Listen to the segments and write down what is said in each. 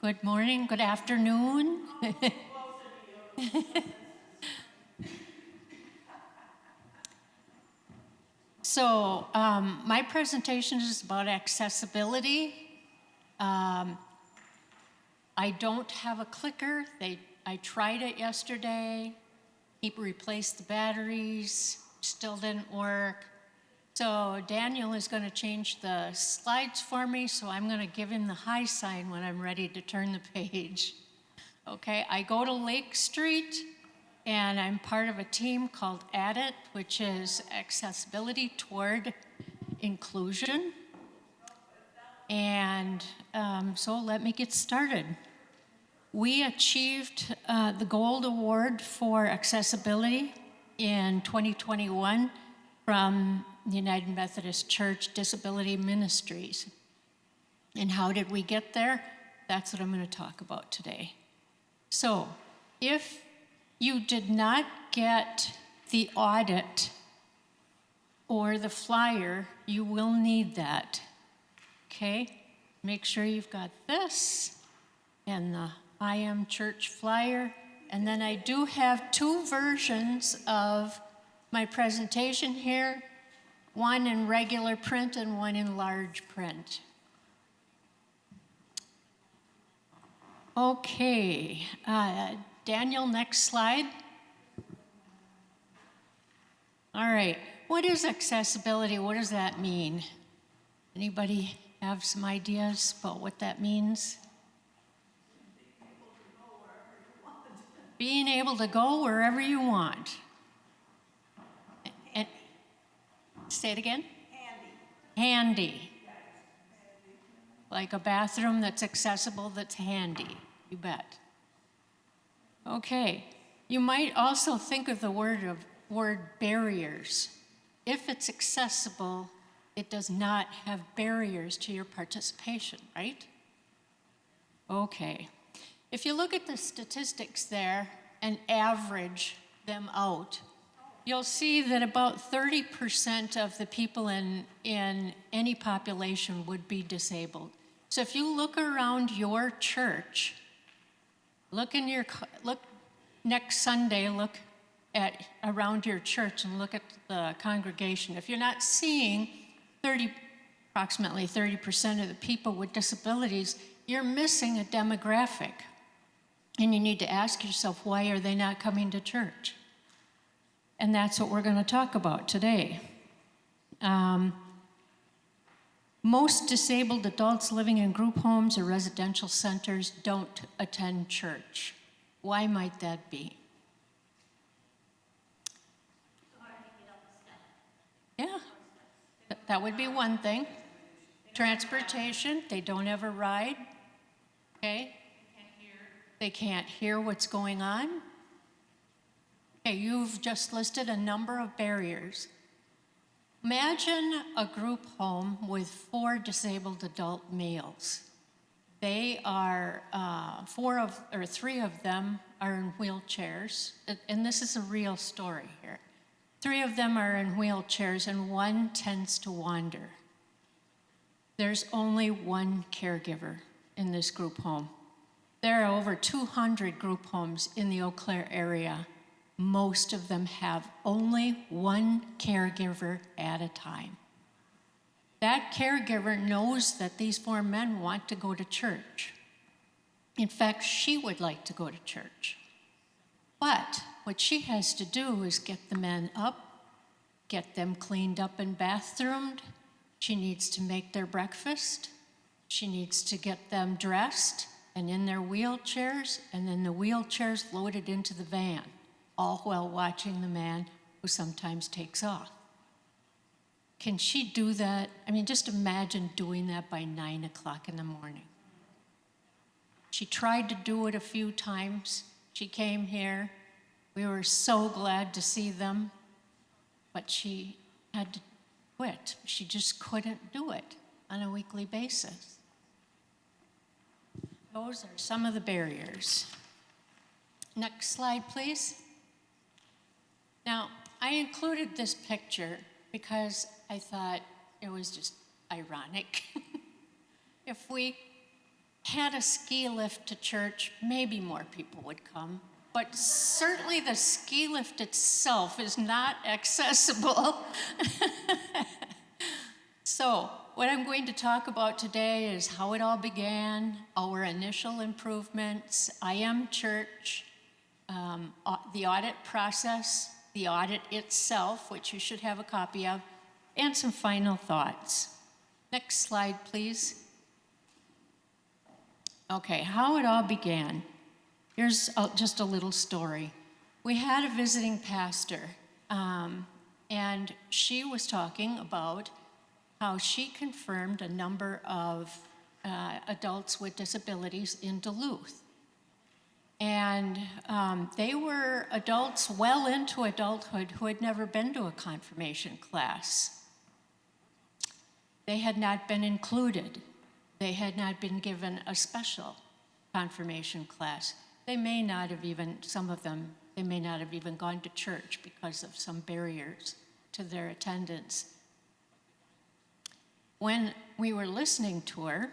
Good morning, good afternoon. My presentation is about accessibility. I don't have a clicker. I tried it yesterday. He replaced the batteries, still didn't work. So Daniel is going to change the slides for me, so I'm going to give him the high sign when I'm ready to turn the page. Okay, I go to Lake Street, and I'm part of a team called ADIT, which is Accessibility Toward Inclusion. And so let me get started. We achieved the Gold Award for Accessibility in 2021 from the United Methodist Church Disability Ministries. And how did we get there? That's what I'm going to talk about today. So, if you did not get the audit or the flyer, you will need that. Okay? Make sure you've got this and the I Am Church flyer. And then I do have two versions of my presentation here, one in regular print and one in large print. Okay, Daniel, next slide. All right, what is accessibility? What does that mean? Anybody have some ideas about what that means? Being able to go wherever you want. And say it again? Handy. Like a bathroom that's accessible, that's handy. You bet. Okay. You might also think of the word barriers. If it's accessible, it does not have barriers to your participation, right? Okay. If you look at the statistics there and average them out, you'll see that about 30% of the people in any population would be disabled. So if you look around your church, look next Sunday, look at around your church and look at the congregation. If you're not seeing approximately 30% of the people with disabilities, you're missing a demographic. And you need to ask yourself, why are they not coming to church? And that's what we're going to talk about today. Most disabled adults living in group homes or residential centers don't attend church. Why might that be? Yeah, that would be one thing. Transportation, they don't have a ride. Okay? They can't hear what's going on. Okay, you've just listed a number of barriers. Imagine a group home with 4 disabled adult males. They are 3 of them are in wheelchairs, and this is a real story here. 3 of them are in wheelchairs, and 1 tends to wander. There's only 1 caregiver in this group home. There are over 200 group homes in the Eau Claire area. Most of them have only 1 caregiver at a time. That caregiver knows that these 4 men want to go to church. In fact, she would like to go to church. But what she has to do is get the men up, get them cleaned up and bathroomed. She needs to make their breakfast. She needs to get them dressed and in their wheelchairs, and then the wheelchairs loaded into the van, all while watching the man who sometimes takes off. Can she do that? I mean, just imagine doing that by 9 o'clock in the morning. She tried to do it a few times. She came here. We were so glad to see them, but she had to quit. She just couldn't do it on a weekly basis. Those are some of the barriers. Next slide, please. Now, I included this picture because I thought it was just ironic. If we had a ski lift to church, maybe more people would come. But certainly the ski lift itself is not accessible. So what I'm going to talk about today is how it all began, our initial improvements, I Am Church, the audit process, the audit itself, which you should have a copy of, and some final thoughts. Next slide, please. Okay, how it all began. Here's just a little story. We had a visiting pastor, and she was talking about how she confirmed a number of adults with disabilities in Duluth. And they were adults well into adulthood who had never been to a confirmation class. They had not been included. They had not been given a special confirmation class. They may not have even, some of them, they may not have even gone to church because of some barriers to their attendance. When we were listening to her,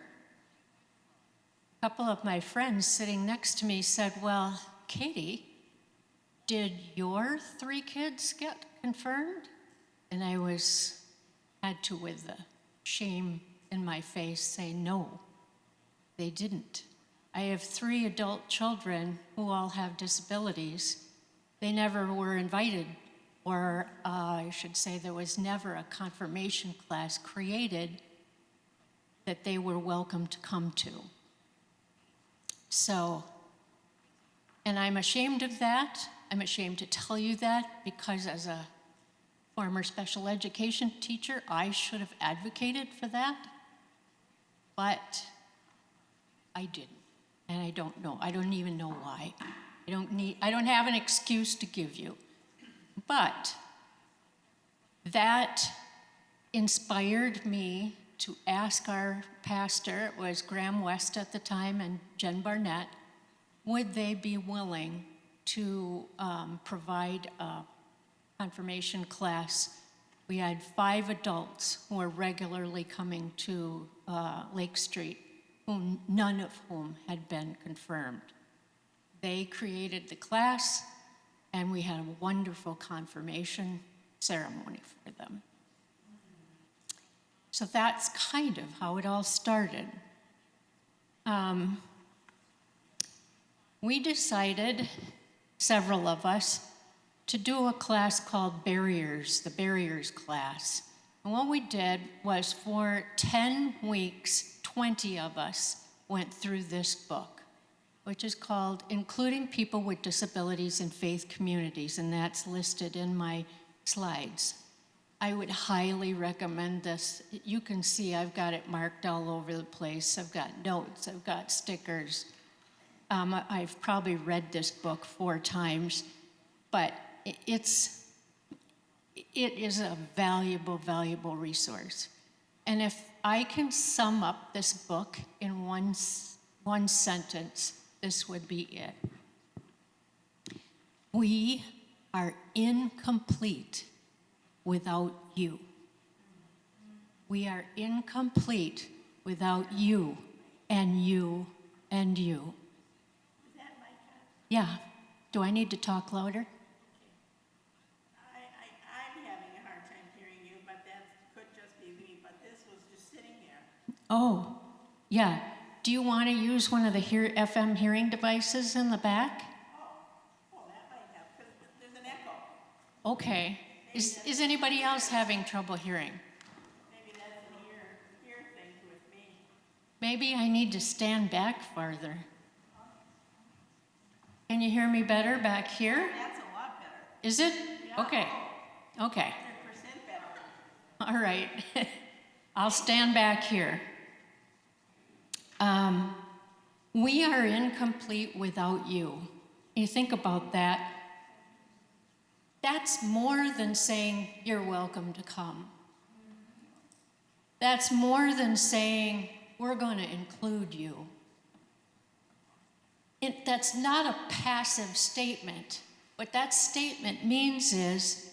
a couple of my friends sitting next to me said, well, Katie, did your 3 kids get confirmed? And I had to, with the shame in my face, say, no, they didn't. I have 3 adult children who all have disabilities. They never were invited, or I should say there was never a confirmation class created that they were welcome to come to. So, and I'm ashamed of that. I'm ashamed to tell you that because as a former special education teacher, I should have advocated for that, but I didn't. And I don't know. I don't even know why. I don't have an excuse to give you. But that inspired me to ask our pastor, it was Graham West at the time and Jen Barnett, would they be willing to provide a confirmation class. We had 5 adults who were regularly coming to Lake Street, none of whom had been confirmed. They created the class, and we had a wonderful confirmation ceremony for them. So that's kind of how it all started. We decided, several of us, to do a class called Barriers, the Barriers class. And what we did was for 10 weeks, 20 of us went through this book, which is called Including People with Disabilities in Faith Communities, and that's listed in my slides. I would highly recommend this. You can see I've got it marked all over the place. I've got notes, I've got stickers. I've probably read this book 4 times, but it is a valuable, valuable resource. And if I can sum up this book in one sentence, this would be it. We are incomplete without you. We are incomplete without you and you and you. Is that my cut? Yeah. Do I need to talk louder? I'm having a hard time hearing you, but that could just be me, but this was just sitting here. Oh, yeah. Do you want to use one of the FM hearing devices in the back? Oh, that might help, because there's an echo. Okay. Is anybody else having trouble hearing? Maybe that's an ear thing with me. Maybe I need to stand back farther. Can you hear me better back here? That's a lot better. Is it? Yeah. Okay. Okay. 100% better. All right. I'll stand back here. We are incomplete without you. You think about that. That's more than saying you're welcome to come. That's more than saying we're going to include you. That's not a passive statement. What that statement means is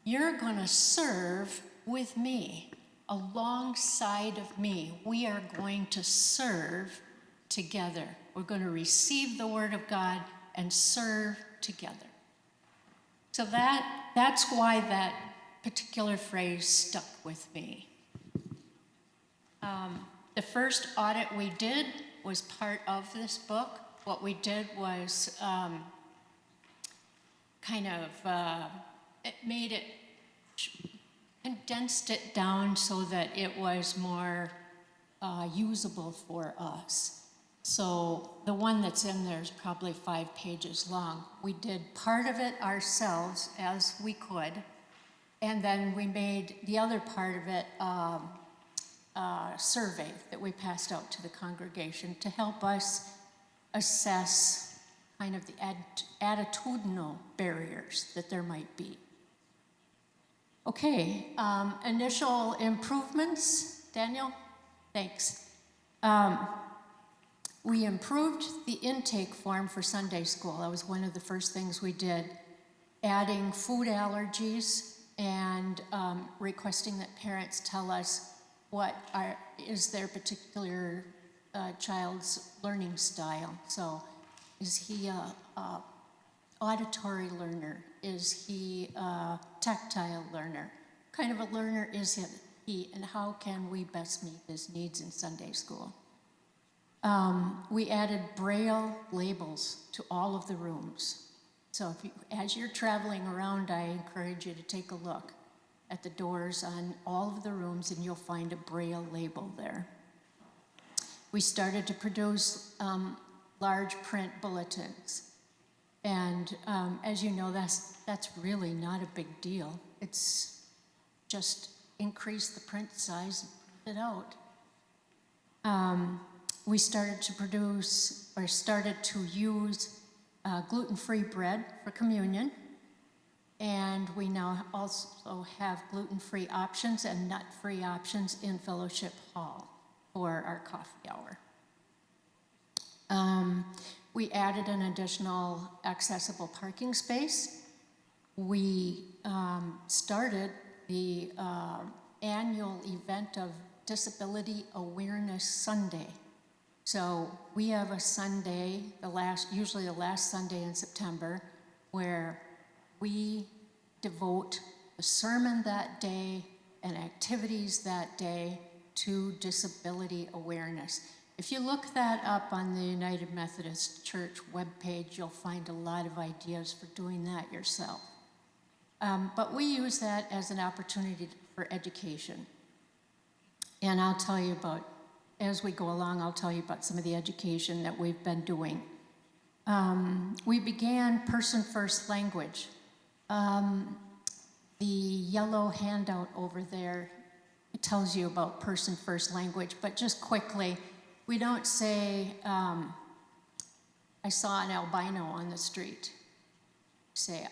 you're going to serve with me, alongside of me. We are going to serve together. We're going to receive the Word of God and serve together. So that's why that particular phrase stuck with me. The first audit we did was part of this book. What we did was condensed it down so that it was more usable for us. So the one that's in there is probably 5 pages long. We did part of it ourselves as we could, and then we made the other part of it a survey that we passed out to the congregation to help us assess kind of the attitudinal barriers that there might be. Okay, initial improvements, Daniel? Thanks. We improved the intake form for Sunday school. That was one of the first things we did, adding food allergies and requesting that parents tell us what is their particular child's learning style. So is he a auditory learner? Is he a tactile learner? What kind of a learner is he, and how can we best meet his needs in Sunday school? We added Braille labels to all of the rooms. So as you're traveling around, I encourage you to take a look at the doors on all of the rooms, and you'll find a Braille label there. We started to produce large print bulletins. And as you know, that's really not a big deal. It's just increase the print size and print it out. We started to use gluten-free bread for communion. And we now also have gluten-free options and nut-free options in Fellowship Hall for our coffee hour. We added an additional accessible parking space. We started the annual event of Disability Awareness Sunday. So we have a Sunday, usually the last Sunday in September, where we devote a sermon that day and activities that day to disability awareness. If you look that up on the United Methodist Church webpage, you'll find a lot of ideas for doing that yourself. But we use that as an opportunity for education. And I'll tell you about, as we go along, I'll tell you about some of the education that we've been doing. We began Person First Language. The yellow handout over there, it tells you about Person First Language, but just quickly, we don't say, I saw an albino on the street. Say,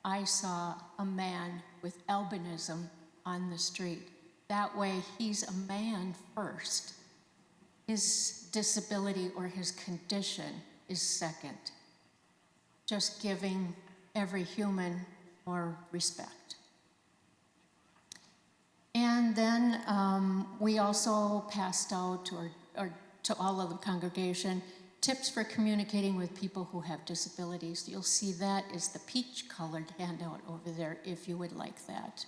I saw a man with albinism on the street. That way, he's a man first. His disability or his condition is second. Just giving every human more respect. And then we also passed out or to all of the congregation tips for communicating with people who have disabilities. You'll see that is the peach-colored handout over there if you would like that.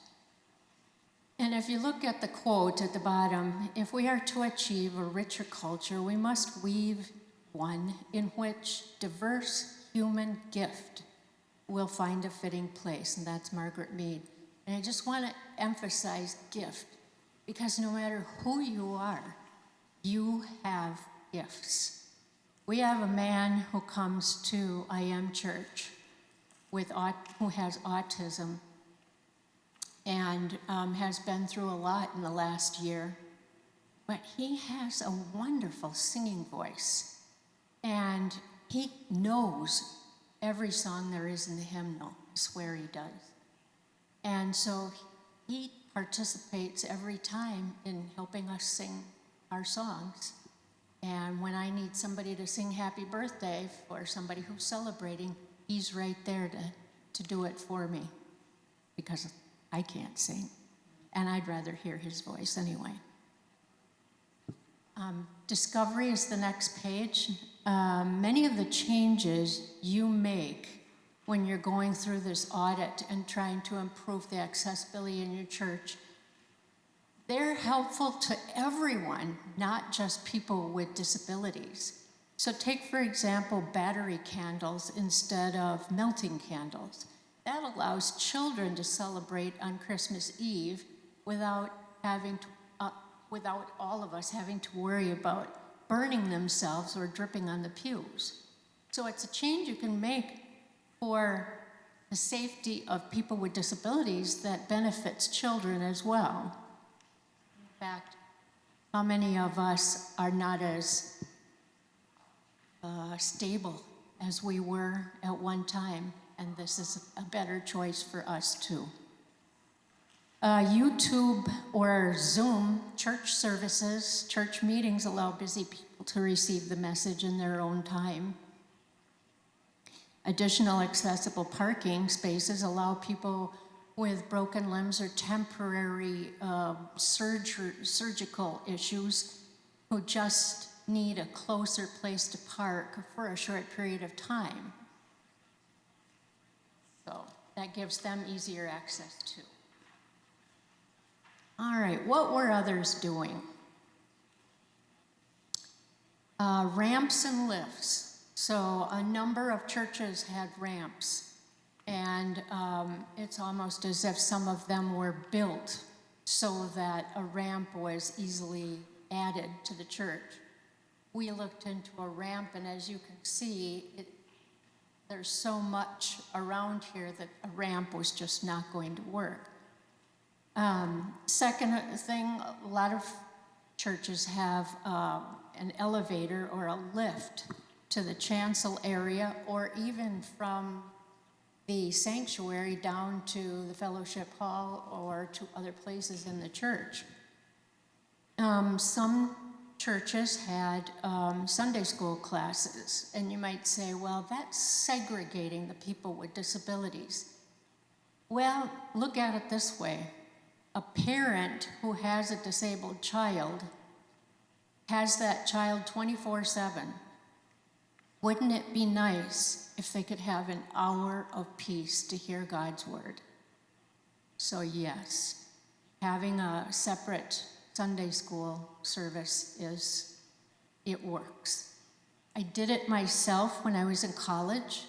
And if you look at the quote at the bottom, if we are to achieve a richer culture, we must weave one in which diverse human gift will find a fitting place, and that's Margaret Mead. And I just want to emphasize gift, because no matter who you are, you have gifts. We have a man who comes to I Am Church who has autism and has been through a lot in the last year, but he has a wonderful singing voice, and he knows every song there is in the hymnal. I swear he does. And so he participates every time in helping us sing our songs. And when I need somebody to sing happy birthday for somebody who's celebrating, he's right there to do it for me, because I can't sing, and I'd rather hear his voice anyway. Discovery is the next page. Many of the changes you make when you're going through this audit and trying to improve the accessibility in your church, they're helpful to everyone, not just people with disabilities. So take, for example, battery candles instead of melting candles. That allows children to celebrate on Christmas Eve without all of us having to worry about burning themselves or dripping on the pews. So it's a change you can make for the safety of people with disabilities that benefits children as well. In fact, how many of us are not as stable as we were at one time, and this is a better choice for us too. YouTube or Zoom church services, church meetings allow busy people to receive the message in their own time. Additional accessible parking spaces allow people with broken limbs or temporary surgical issues who just need a closer place to park for a short period of time. So that gives them easier access too. All right, what were others doing? Ramps and lifts. So a number of churches had ramps, and it's almost as if some of them were built so that a ramp was easily added to the church. We looked into a ramp, and as you can see, there's so much around here that a ramp was just not going to work. Second thing, a lot of churches have an elevator or a lift to the chancel area, or even from the sanctuary down to the fellowship hall or to other places in the church. Some churches had Sunday school classes, and you might say, well, that's segregating the people with disabilities. Well, look at it this way. A parent who has a disabled child has that child 24/7. Wouldn't it be nice if they could have an hour of peace to hear God's word? So yes, having a separate Sunday school service it works. I did it myself when I was in college.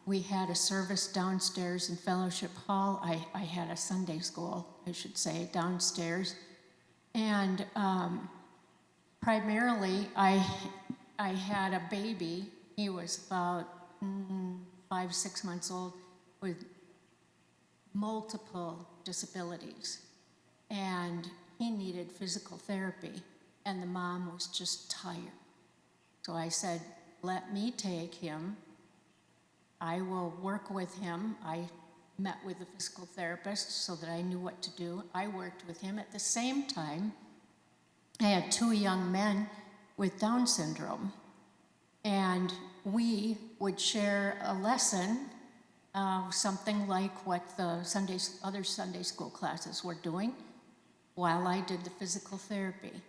We had a service downstairs in Fellowship Hall. I had a Sunday school, I should say, downstairs. And primarily, I had a baby. He was about 5-6 months old with multiple disabilities. And he needed physical therapy, and the mom was just tired. So I said, let me take him. I will work with him. I met with a physical therapist so that I knew what to do. I worked with him. At the same time, I had 2 young men with Down syndrome, and we would share a lesson, something like what the other Sunday school classes were doing, while I did the physical therapy.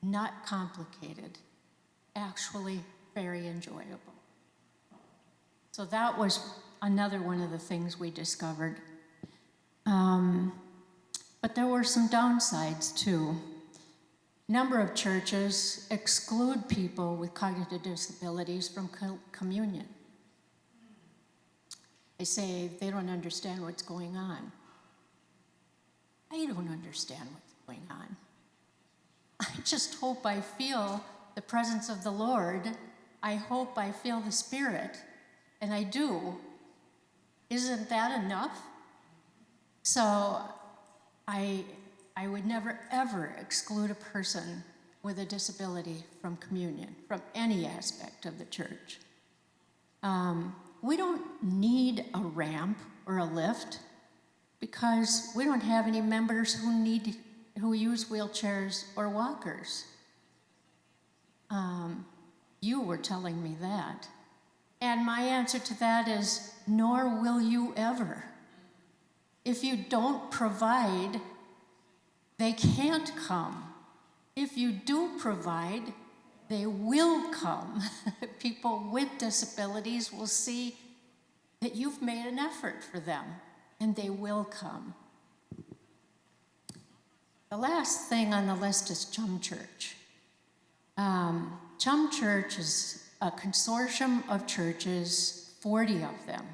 Not complicated, actually very enjoyable. So that was another one of the things we discovered. But there were some downsides too. A number of churches exclude people with cognitive disabilities from communion. They say they don't understand what's going on. I don't understand what's going on. I just hope I feel the presence of the Lord. I hope I feel the Spirit. And I do. Isn't that enough? So I would never, ever exclude a person with a disability from communion, from any aspect of the church. We don't need a ramp or a lift because we don't have any members who use wheelchairs or walkers. You were telling me that. And my answer to that is, nor will you ever. If you don't provide, they can't come. if you do provide, they will come. People with disabilities will see that you've made an effort for them, and they will come. The last thing on the list is Chum Church. Chum Church is a consortium of churches, 40 of them,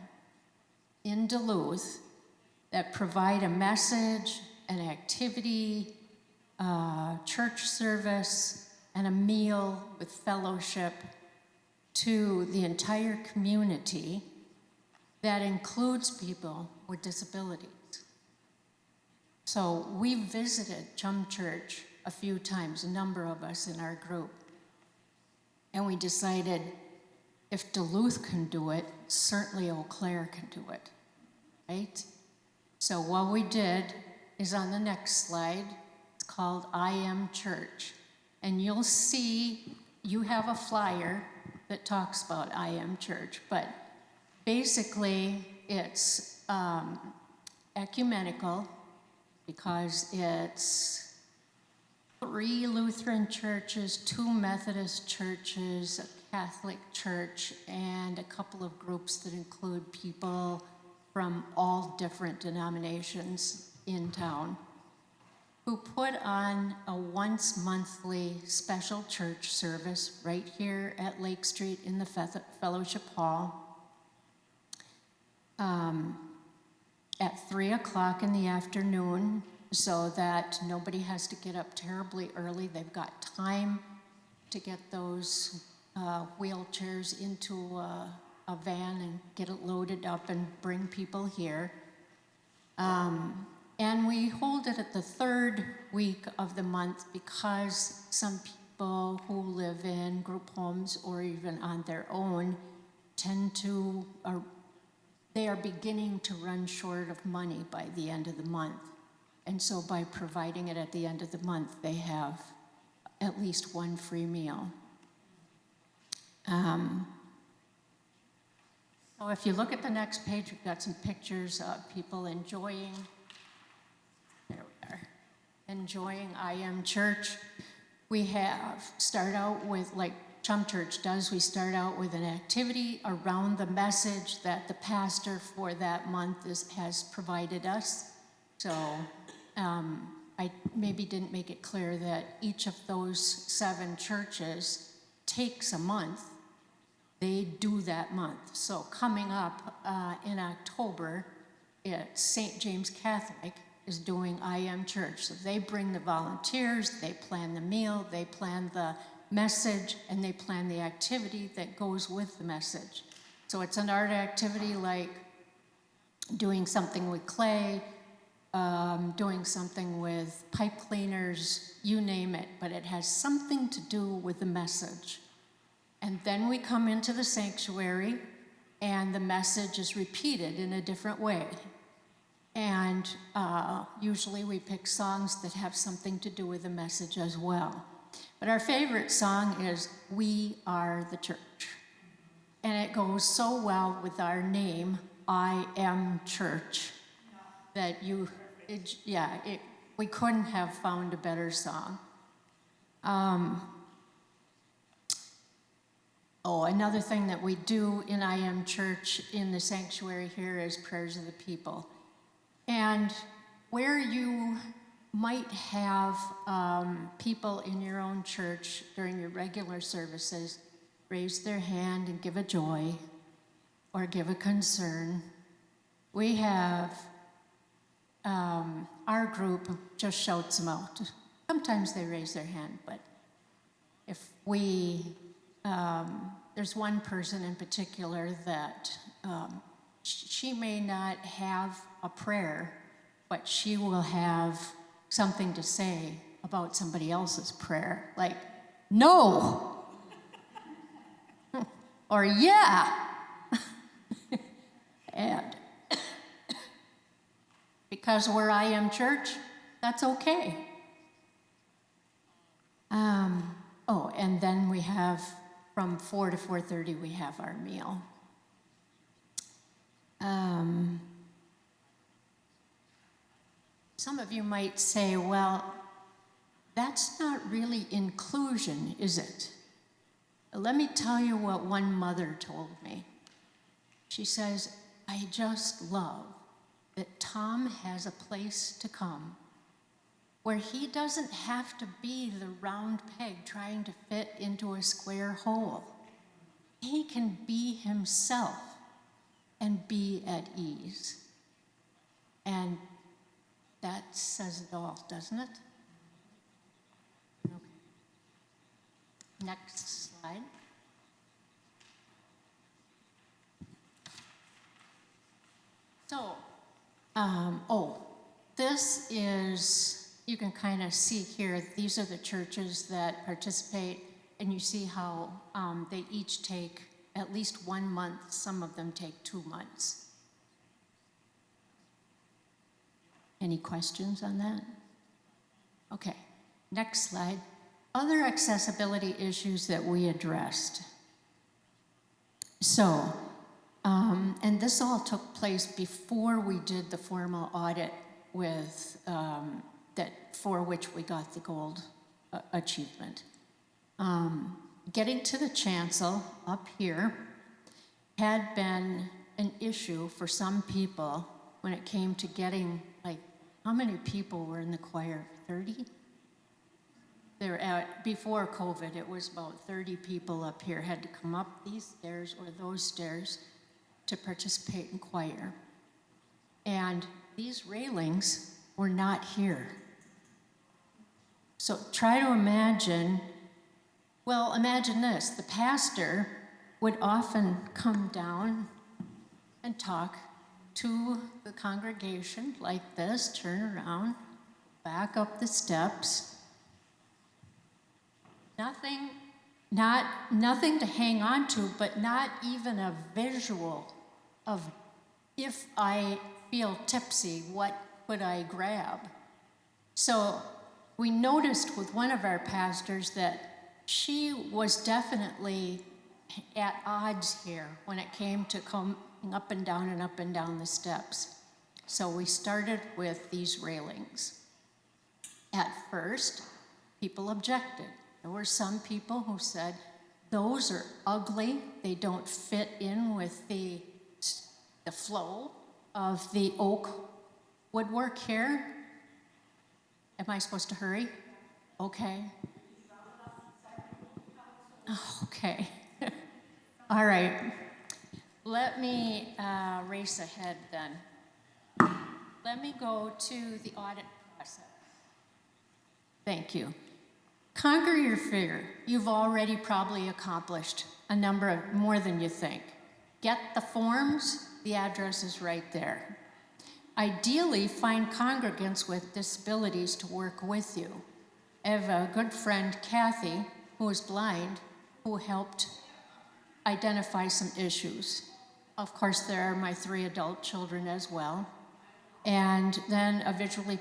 in Duluth, that provide a message, an activity, church service, and a meal with fellowship to the entire community that includes people with disabilities. So we visited Chum Church a few times, a number of us in our group, and we decided if Duluth can do it, certainly Eau Claire can do it, right? So what we did is on the next slide. It's called I Am Church. And you'll see, you have a flyer that talks about I Am Church, but basically it's ecumenical because it's 3 Lutheran churches, 2 Methodist churches, a Catholic church, and a couple of groups that include people from all different denominations in town, who put on a once monthly special church service right here at Lake Street in the Fellowship Hall at 3 o'clock in the afternoon, so that nobody has to get up terribly early. They've got time to get those wheelchairs into a van and get it loaded up and bring people here. And we hold it at the 3rd week of the month because some people who live in group homes or even on their own tend to, they are beginning to run short of money by the end of the month. And so by providing it at the end of the month, they have at least one free meal. So if you look at the next page, we've got some pictures of people enjoying, there we are, enjoying I Am Church. We have start out with, like Chum Church does, we start out with an activity around the message that the pastor for that month has provided us. So I maybe didn't make it clear that each of those 7 churches takes a month. They do that month. So coming up in October, St. James Catholic is doing I Am Church. So they bring the volunteers, they plan the meal, they plan the message, and they plan the activity that goes with the message. So it's an art activity like doing something with clay, doing something with pipe cleaners, you name it, but it has something to do with the message. And then we come into the sanctuary, and the message is repeated in a different way. And usually we pick songs that have something to do with the message as well. But our favorite song is We Are the Church. And it goes so well with our name, I Am Church, that we couldn't have found a better song. Another thing that we do in I Am Church in the sanctuary here is prayers of the people. And where you might have people in your own church during your regular services raise their hand and give a joy or give a concern, we have our group just shouts them out. Sometimes they raise their hand, but if we, there's one person in particular that she may not have a prayer, but she will have something to say about somebody else's prayer, like, no, or yeah. And because we're I Am Church, that's okay. And then we have, from 4 to 4:30, we have our meal. Some of you might say, well, that's not really inclusion, is it? Let me tell you what one mother told me. She says, I just love that Tom has a place to come where he doesn't have to be the round peg trying to fit into a square hole. He can be himself and be at ease. And that says it all, doesn't it? Okay. Next slide. So, this is, you can kind of see here, these are the churches that participate, and you see how they each take at least 1 month, some of them take 2 months. Any questions on that? Okay, next slide. Other accessibility issues that we addressed. So, and this all took place before we did the formal audit with, for which we got the gold achievement. Getting to the chancel up here had been an issue for some people when it came to getting, like, how many people were in the choir? 30? Before COVID, it was about 30 people up here had to come up these stairs or those stairs to participate in choir. And these railings were not here. So try to imagine, well, imagine this. The pastor would often come down and talk to the congregation like this, turn around, back up the steps. Nothing to hang on to, but not even a visual of, if I feel tipsy, what would I grab? So we noticed with one of our pastors that she was definitely at odds here when it came to coming up and down the steps. So we started with these railings. At first, people objected. There were some people who said, those are ugly, they don't fit in with the flow of the oak woodwork here. Am I supposed to hurry? Okay. Okay. All right. Let me race ahead then. Let me go to the audit process. Thank you. Conquer your fear. You've already probably accomplished a number of more than you think. Get the forms, the address is right there. Ideally, find congregants with disabilities to work with you. I have a good friend, Kathy, who is blind, who helped identify some issues. Of course, there are my 3 adult children as well. And then a visually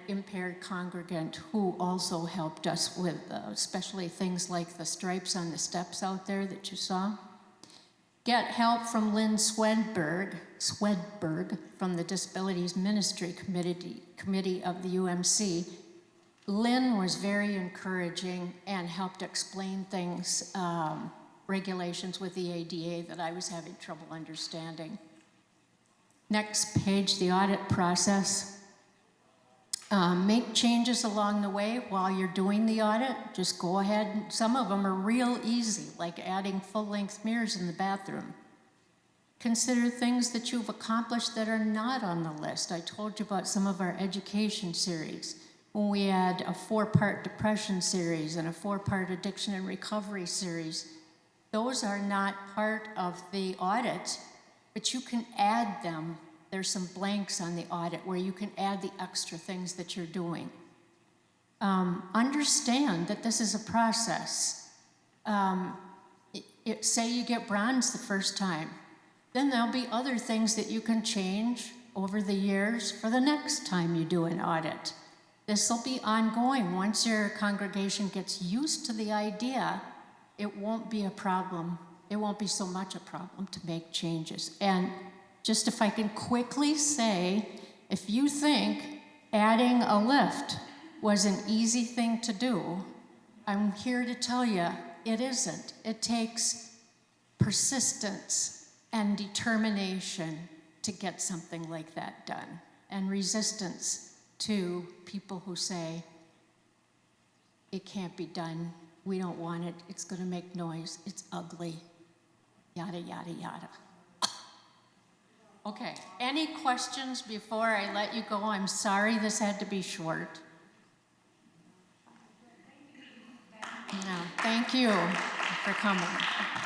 impaired congregant who also helped us with especially things like the stripes on the steps out there that you saw. Get help from Lynn Swedberg from the Disabilities Ministry Committee of the UMC. Lynn was very encouraging and helped explain things, regulations with the ADA that I was having trouble understanding. Next page, the audit process. Make changes along the way while you're doing the audit. Just go ahead. Some of them are real easy, like adding full-length mirrors in the bathroom. Consider things that you've accomplished that are not on the list. I told you about some of our education series. When we had a 4-part depression series and a 4-part addiction and recovery series, those are not part of the audit, but you can add them. There's some blanks on the audit where you can add the extra things that you're doing. Understand that this is a process. Say you get bronze the first time, then there'll be other things that you can change over the years for the next time you do an audit. This will be ongoing. Once your congregation gets used to the idea, it won't be a problem. It won't be so much a problem to make changes. And just if I can quickly say, if you think adding a lift was an easy thing to do. I'm here to tell you, it isn't. It takes persistence and determination to get something like that done, and resistance to people who say, it can't be done, we don't want it, it's gonna make noise, it's ugly, yada, yada, yada. Okay, any questions before I let you go? I'm sorry this had to be short. No, thank you for coming.